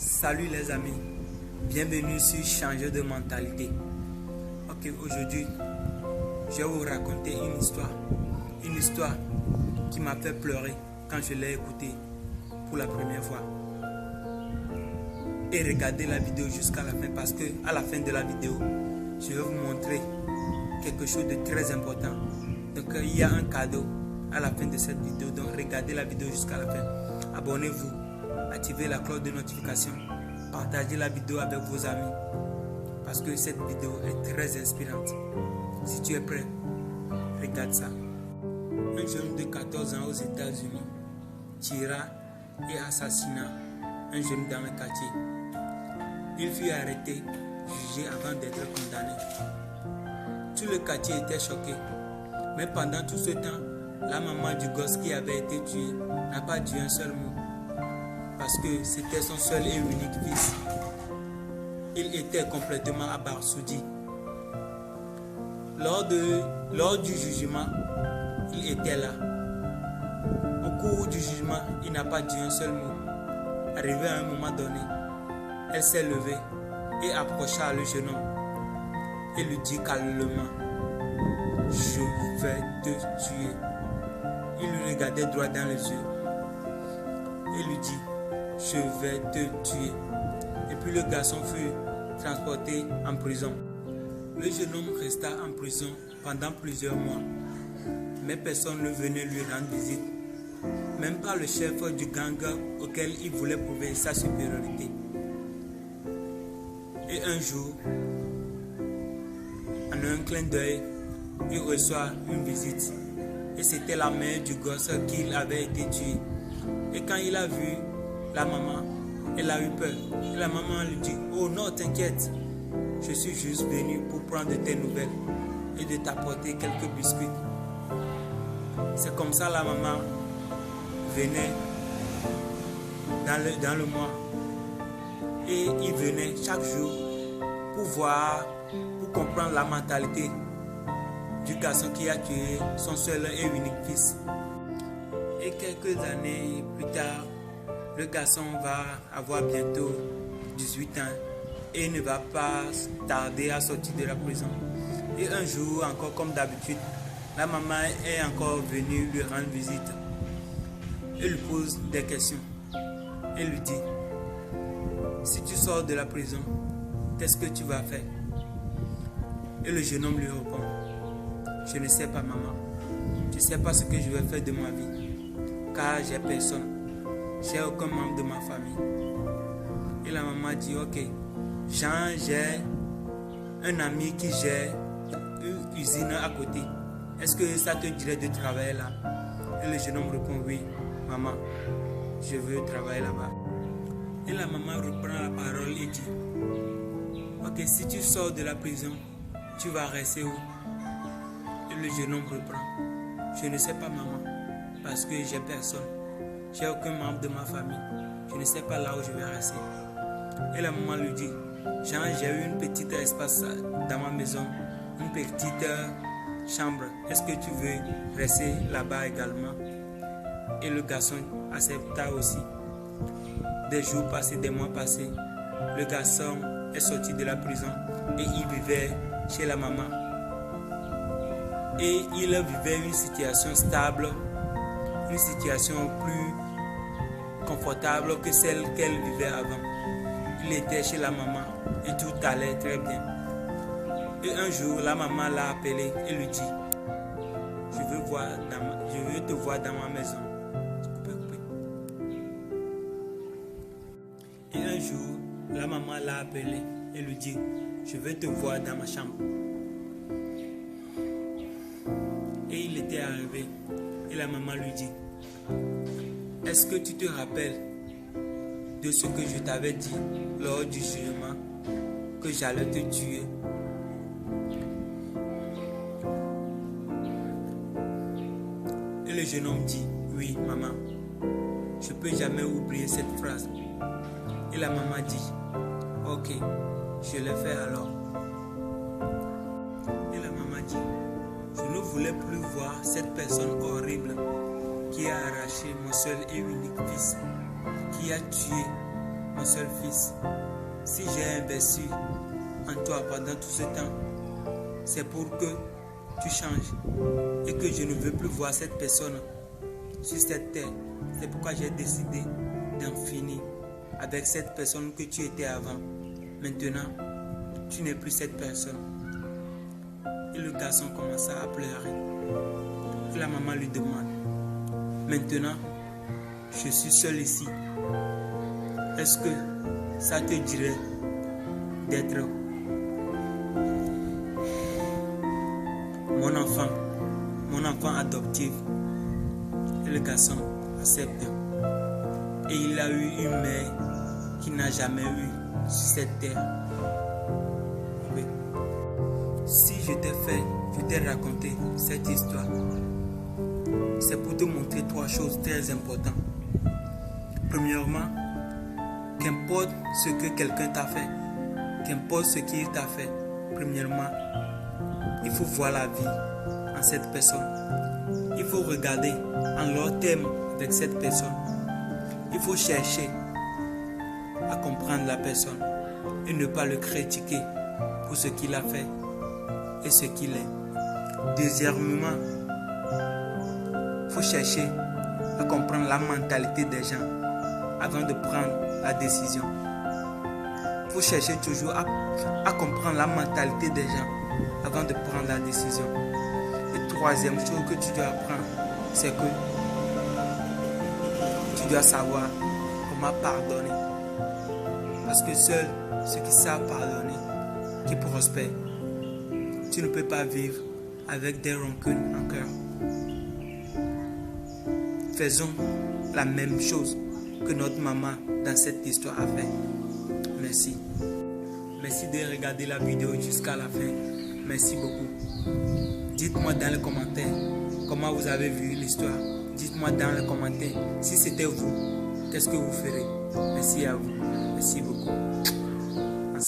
Salut les amis, bienvenue sur Changer de mentalité. Ok, aujourd'hui, je vais vous raconter une histoire qui m'a fait pleurer quand je l'ai écoutée pour la première fois. Et regardez la vidéo jusqu'à la fin parce que à la fin de la vidéo, je vais vous montrer quelque chose de très important. Donc il y a un cadeau à la fin de cette vidéo, donc regardez la vidéo jusqu'à la fin. Abonnez-vous, activez la cloche de notification, partagez la vidéo avec vos amis parce que cette vidéo est très inspirante. Si tu es prêt, regarde ça. Un jeune de 14 ans aux États-Unis tira et assassina un jeune dans le quartier. Il fut arrêté, jugé avant d'être condamné. Tout le quartier était choqué. Mais pendant tout ce temps, la maman du gosse qui avait été tué n'a pas dit un seul mot. Parce que c'était son seul et unique fils. Il était complètement abasourdi. Lors du jugement, il était là. Au cours du jugement, il n'a pas dit un seul mot. Arrivé à un moment donné, elle s'est levée et approcha le jeune homme et lui dit calmement: je vais te tuer. Il lui regardait droit dans les yeux et lui dit: je vais te tuer. Et puis le garçon fut transporté en prison. Le jeune homme resta en prison pendant plusieurs mois, mais personne ne venait lui rendre visite, même pas le chef du gang auquel il voulait prouver sa supériorité. Et un jour, en un clin d'œil, il reçoit une visite. Et c'était la mère du gosse qui avait été tué. Et quand il a vu la maman, elle a eu peur. Et la maman lui dit: oh non, t'inquiète, je suis juste venu pour prendre tes nouvelles et de t'apporter quelques biscuits. C'est comme ça la maman venait dans le mois. Et il venait chaque jour pour comprendre la mentalité du garçon qui a tué son seul et unique fils. Et quelques années plus tard, le garçon va avoir bientôt 18 ans et ne va pas tarder à sortir de la prison. Et un jour, encore comme d'habitude, la maman est encore venue lui rendre visite. Elle lui pose des questions. Elle lui dit: si tu sors de la prison, qu'est-ce que tu vas faire? Et le jeune homme lui répond: je ne sais pas, maman. Je ne sais pas ce que je vais faire de ma vie, car j'ai personne. J'ai aucun membre de ma famille. Et la maman dit: ok, Jean, j'ai un ami qui gère une usine à côté. Est-ce que ça te dirait de travailler là? Et le jeune homme répond: oui, maman, je veux travailler là-bas. Et la maman reprend la parole et dit: ok, si tu sors de la prison, tu vas rester où? Et le jeune homme reprend: je ne sais pas, maman, parce que j'ai personne. J'ai aucun membre de ma famille. Je ne sais pas là où je vais rester. Et la maman lui dit: Jean, j'ai eu une petite espace dans ma maison, une petite chambre. Est-ce que tu veux rester là-bas également? Et le garçon accepta aussi. Des jours passés, des mois passés, le garçon est sorti de la prison et il vivait chez la maman. Et il vivait une situation stable, une situation plus confortable que celle qu'elle vivait avant. Il était chez la maman et tout allait très bien. Et un jour, la maman l'a appelé et lui dit: je veux te voir dans ma maison. Et un jour, la maman l'a appelé et lui dit: je veux te voir dans ma chambre. Et il était arrivé et la maman lui dit: est-ce que tu te rappelles de ce que je t'avais dit lors du jugement, que j'allais te tuer? Et le jeune homme dit: oui, maman, je ne peux jamais oublier cette phrase. Et la maman dit: ok, je le fais alors. Et la maman dit: je ne voulais plus voir cette personne horrible qui a arraché mon seul et unique fils, qui a tué mon seul fils, si j'ai investi en toi pendant tout ce temps, c'est pour que tu changes et que je ne veux plus voir cette personne sur cette terre. C'est pourquoi j'ai décidé d'en finir avec cette personne que tu étais avant. Maintenant, tu n'es plus cette personne. Et le garçon commença à pleurer. Et la maman lui demande, maintenant, je suis seul ici. Est-ce que ça te dirait d'être mon enfant adoptif? Et le garçon accepte. Et il a eu une mère qu'il n'a jamais eue sur cette terre. Oui. Si je t'ai raconté cette histoire, c'est pour te montrer 3 choses très importantes. Premièrement, qu'importe ce que quelqu'un t'a fait, qu'importe ce qu'il t'a fait, premièrement, il faut voir la vie en cette personne. Il faut regarder en long terme avec cette personne. Il faut chercher à comprendre la personne et ne pas le critiquer pour ce qu'il a fait et ce qu'il est. Deuxièmement, il faut chercher à comprendre la mentalité des gens avant de prendre la décision. Il faut chercher toujours à comprendre la mentalité des gens avant de prendre la décision. Et troisième chose que tu dois apprendre, c'est que tu dois savoir comment pardonner. Parce que seuls ceux qui savent pardonner, qui prospèrent. Tu ne peux pas vivre avec des rancunes en cœur. Faisons la même chose que notre maman dans cette histoire a fait. Merci. Merci de regarder la vidéo jusqu'à la fin. Merci beaucoup. Dites-moi dans les commentaires comment vous avez vu l'histoire. Dites-moi dans les commentaires si c'était vous, qu'est-ce que vous ferez. Merci à vous. Merci beaucoup.